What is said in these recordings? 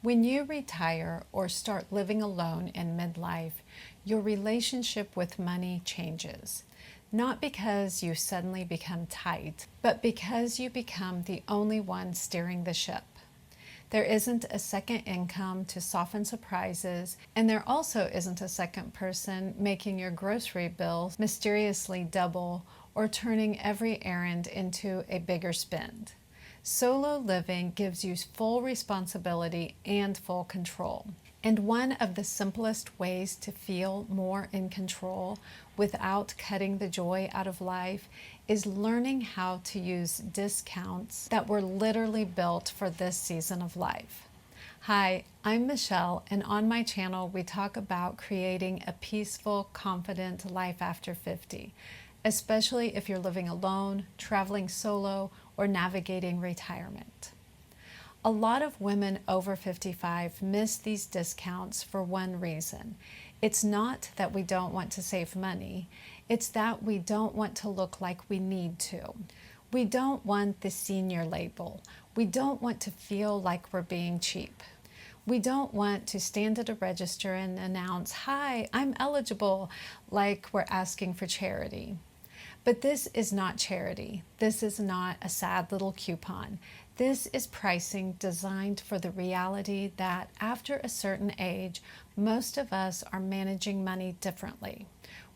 When you retire or start living alone in midlife, your relationship with money changes. Not because you suddenly become tight, but because you become the only one steering the ship. There isn't a second income to soften surprises, and there also isn't a second person making your grocery bill mysteriously double or turning every errand into a bigger spend. Solo living gives you full responsibility and full control. And one of the simplest ways to feel more in control without cutting the joy out of life is learning how to use discounts that were literally built for this season of life. Hi, I'm Michelle, and on my channel we talk about creating a peaceful, confident life after 50, especially if you're living alone, traveling solo, or navigating retirement. A lot of women over 55 miss these discounts for one reason. It's not that we don't want to save money, it's that we don't want to look like we need to. We don't want the senior label. We don't want to feel like we're being cheap. We don't want to stand at a register and announce, "Hi, I'm eligible," like we're asking for charity. But this is not charity. This is not a sad little coupon. This is pricing designed for the reality that after a certain age, most of us are managing money differently.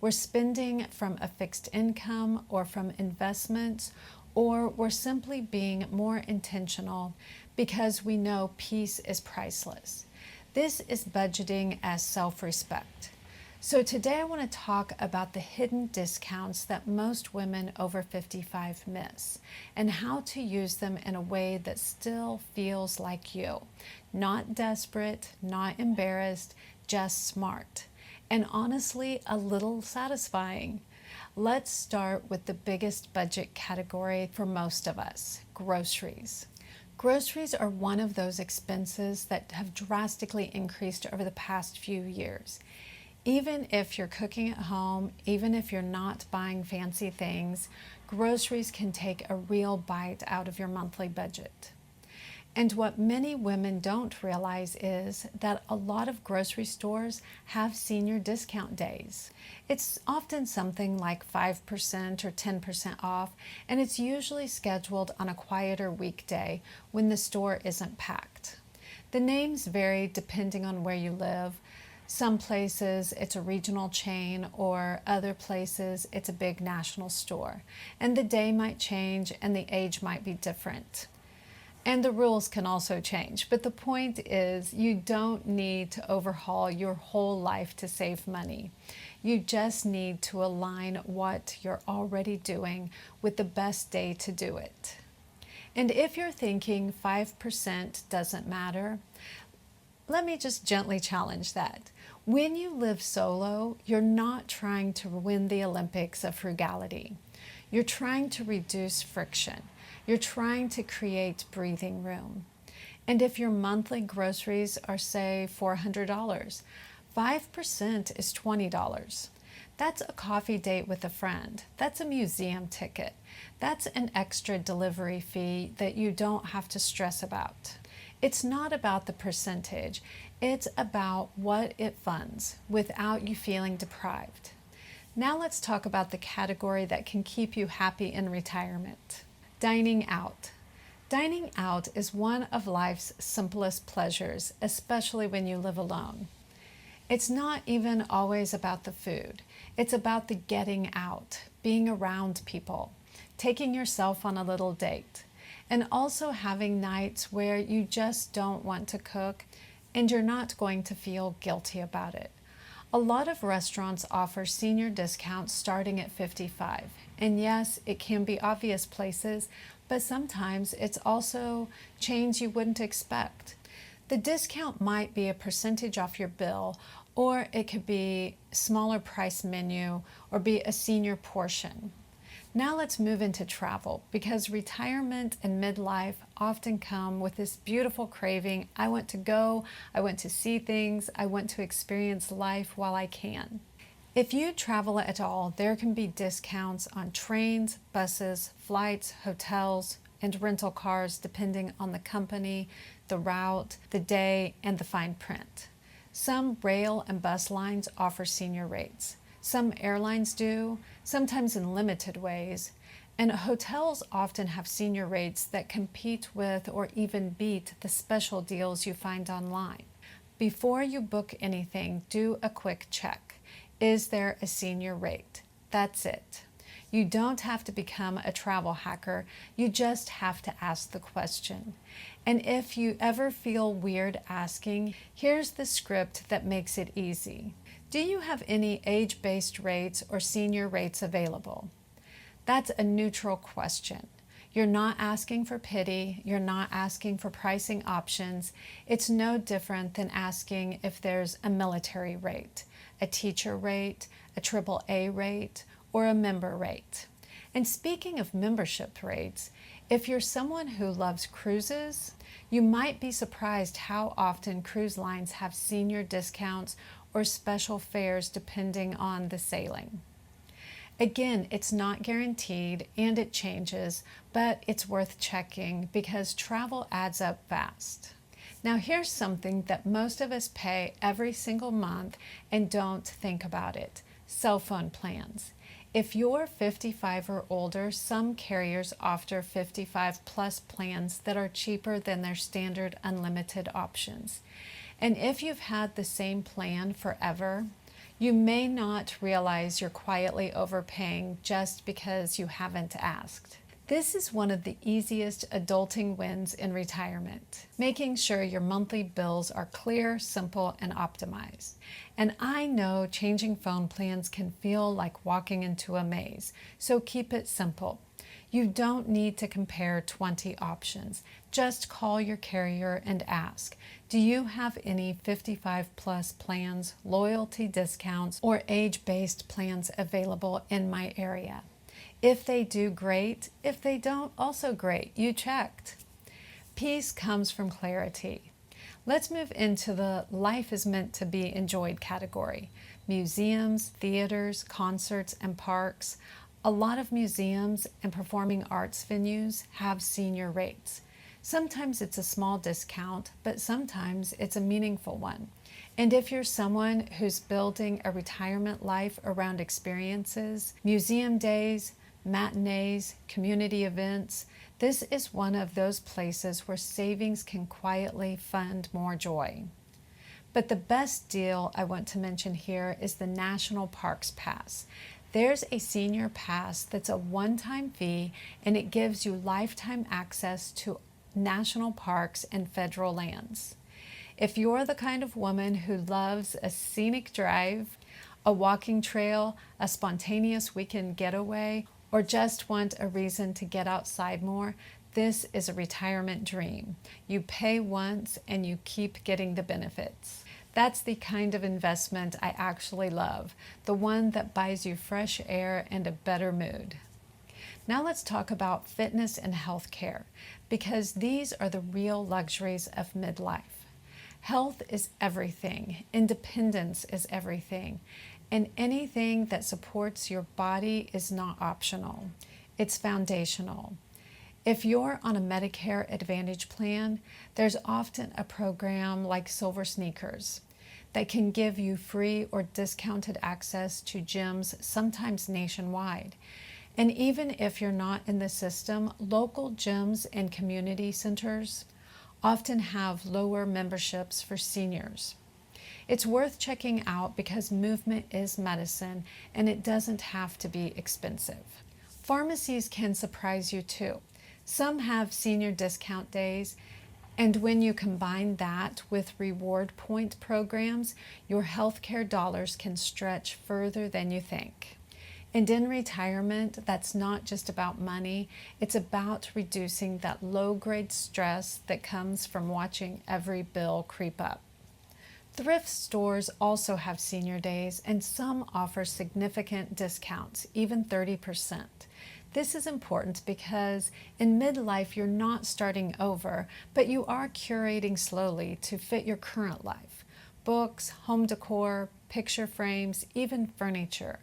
We're spending from a fixed income or from investments, or we're simply being more intentional because we know peace is priceless. This is budgeting as self-respect. So today I want to talk about the hidden discounts that most women over 55 miss and how to use them in a way that still feels like you. Not desperate, not embarrassed, just smart. And honestly, a little satisfying. Let's start with the biggest budget category for most of us, groceries. Groceries are one of those expenses that have drastically increased over the past few years. Even if you're cooking at home, even if you're not buying fancy things, groceries can take a real bite out of your monthly budget. And what many women don't realize is that a lot of grocery stores have senior discount days. It's often something like 5% or 10% off, and it's usually scheduled on a quieter weekday when the store isn't packed. The names vary depending on where you live. Some places it's a regional chain, or other places it's a big national store. And the day might change and the age might be different. And the rules can also change. But the point is, you don't need to overhaul your whole life to save money. You just need to align what you're already doing with the best day to do it. And if you're thinking 5% doesn't matter, let me just gently challenge that. When you live solo, you're not trying to win the Olympics of frugality. You're trying to reduce friction. You're trying to create breathing room. And if your monthly groceries are, say, $400, 5% is $20. That's a coffee date with a friend. That's a museum ticket. That's an extra delivery fee that you don't have to stress about. It's not about the percentage, it's about what it funds without you feeling deprived. Now let's talk about the category that can keep you happy in retirement. Dining out. Dining out is one of life's simplest pleasures, especially when you live alone. It's not even always about the food. It's about the getting out, being around people, taking yourself on a little date, and also having nights where you just don't want to cook and you're not going to feel guilty about it. A lot of restaurants offer senior discounts starting at 55. And yes, it can be obvious places, but sometimes it's also chains you wouldn't expect. The discount might be a percentage off your bill, or it could be a smaller price menu, or be a senior portion. Now let's move into travel, because retirement and midlife often come with this beautiful craving. I want to go, I want to see things, I want to experience life while I can. If you travel at all, there can be discounts on trains, buses, flights, hotels, and rental cars depending on the company, the route, the day, and the fine print. Some rail and bus lines offer senior rates. Some airlines do, sometimes in limited ways. And hotels often have senior rates that compete with or even beat the special deals you find online. Before you book anything, do a quick check. Is there a senior rate? That's it. You don't have to become a travel hacker, you just have to ask the question. And if you ever feel weird asking, here's the script that makes it easy. Do you have any age-based rates or senior rates available? That's a neutral question. You're not asking for pity, you're not asking for pricing options. It's no different than asking if there's a military rate, a teacher rate, a AAA rate, or a member rate. And speaking of membership rates, if you're someone who loves cruises, you might be surprised how often cruise lines have senior discounts or special fares depending on the sailing. Again, it's not guaranteed and it changes, but it's worth checking because travel adds up fast. Now here's something that most of us pay every single month and don't think about it: cell phone plans. If you're 55 or older, some carriers offer 55 plus plans that are cheaper than their standard unlimited options. And if you've had the same plan forever, you may not realize you're quietly overpaying just because you haven't asked. This is one of the easiest adulting wins in retirement, making sure your monthly bills are clear, simple, and optimized. And I know changing phone plans can feel like walking into a maze, so keep it simple. You don't need to compare 20 options. Just call your carrier and ask, do you have any 55 plus plans, loyalty discounts, or age-based plans available in my area? If they do, great. If they don't, also great. You checked. Peace comes from clarity. Let's move into the life is meant to be enjoyed category. Museums, theaters, concerts, and parks. A lot of museums and performing arts venues have senior rates. Sometimes it's a small discount, but sometimes it's a meaningful one. And if you're someone who's building a retirement life around experiences, museum days, matinees, community events, this is one of those places where savings can quietly fund more joy. But the best deal I want to mention here is the National Parks Pass. There's a senior pass that's a one-time fee, and it gives you lifetime access to national parks and federal lands. If you're the kind of woman who loves a scenic drive, a walking trail, a spontaneous weekend getaway, or just want a reason to get outside more, this is a retirement dream. You pay once and you keep getting the benefits. That's the kind of investment I actually love, the one that buys you fresh air and a better mood. Now let's talk about fitness and health care, because these are the real luxuries of midlife. Health is everything, independence is everything, and anything that supports your body is not optional. It's foundational. If you're on a Medicare Advantage plan, there's often a program like Silver Sneakers that can give you free or discounted access to gyms, sometimes nationwide. And even if you're not in the system, local gyms and community centers often have lower memberships for seniors. It's worth checking out because movement is medicine and it doesn't have to be expensive. Pharmacies can surprise you too. Some have senior discount days, and when you combine that with reward point programs, your healthcare dollars can stretch further than you think. And in retirement, that's not just about money, it's about reducing that low-grade stress that comes from watching every bill creep up. Thrift stores also have senior days, and some offer significant discounts, even 30%. This is important because in midlife you're not starting over, but you are curating slowly to fit your current life. Books, home decor, picture frames, even furniture.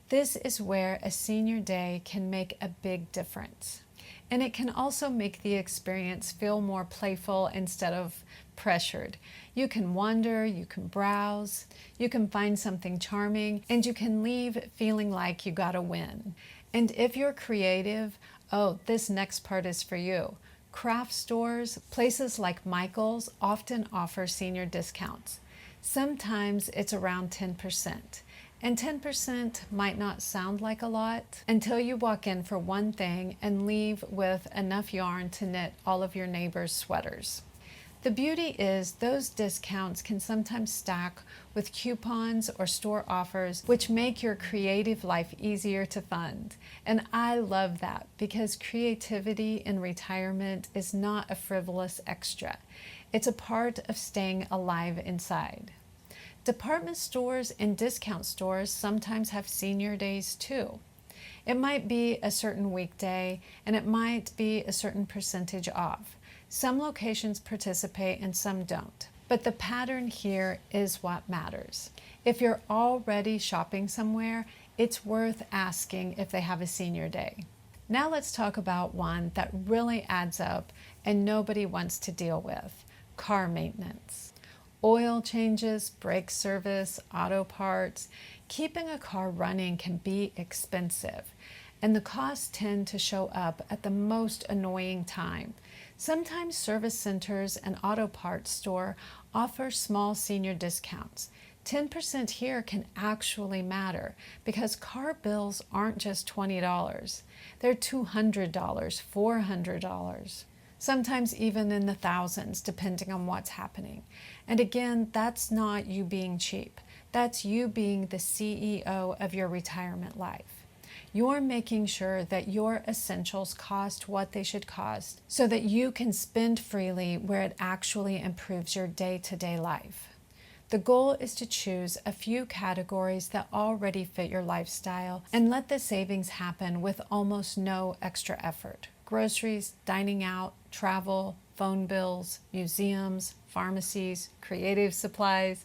This is where a senior day can make a big difference. And it can also make the experience feel more playful instead of pressured. You can wander, you can browse, you can find something charming, and you can leave feeling like you got a win. And if you're creative, oh, this next part is for you. Craft stores, places like Michael's, often offer senior discounts. Sometimes it's around 10%. And 10% might not sound like a lot until you walk in for one thing and leave with enough yarn to knit all of your neighbors' sweaters. The beauty is those discounts can sometimes stack with coupons or store offers, which make your creative life easier to fund. And I love that because creativity in retirement is not a frivolous extra. It's a part of staying alive inside. Department stores and discount stores sometimes have senior days too. It might be a certain weekday and it might be a certain percentage off. Some locations participate and some don't. But the pattern here is what matters. If you're already shopping somewhere, it's worth asking if they have a senior day. Now let's talk about one that really adds up and nobody wants to deal with: car maintenance. Oil changes, brake service, auto parts. Keeping a car running can be expensive, and the costs tend to show up at the most annoying time. Sometimes service centers and auto parts store offer small senior discounts. 10% here can actually matter because car bills aren't just $20. They're $200, $400. Sometimes even in the thousands, depending on what's happening. And again, that's not you being cheap. That's you being the CEO of your retirement life. You're making sure that your essentials cost what they should cost so that you can spend freely where it actually improves your day-to-day life. The goal is to choose a few categories that already fit your lifestyle and let the savings happen with almost no extra effort. Groceries, dining out, travel, phone bills, museums, pharmacies, creative supplies,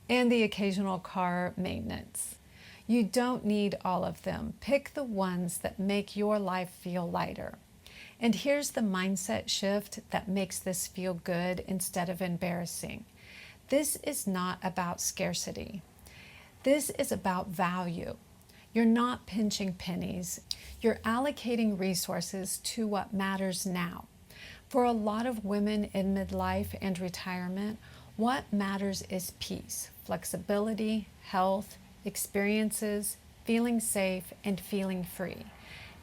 and the occasional car maintenance. You don't need all of them. Pick the ones that make your life feel lighter. And here's the mindset shift that makes this feel good instead of embarrassing. This is not about scarcity. This is about value. You're not pinching pennies. You're allocating resources to what matters now. For a lot of women in midlife and retirement, what matters is peace, flexibility, health, experiences, feeling safe, and feeling free.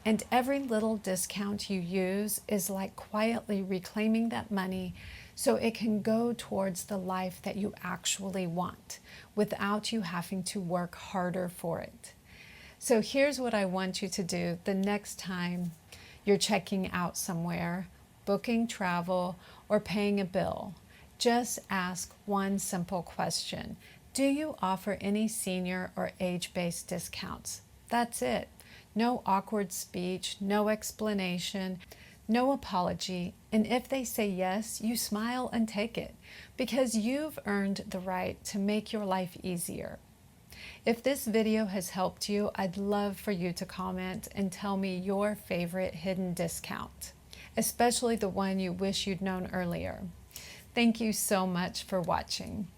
And every little discount you use is like quietly reclaiming that money so it can go towards the life that you actually want without you having to work harder for it. So here's what I want you to do the next time you're checking out somewhere, booking travel, or paying a bill. Just ask one simple question. Do you offer any senior or age-based discounts? That's it. No awkward speech, no explanation, no apology. And if they say yes, you smile and take it because you've earned the right to make your life easier. If this video has helped you, I'd love for you to comment and tell me your favorite hidden discount, especially the one you wish you'd known earlier. Thank you so much for watching.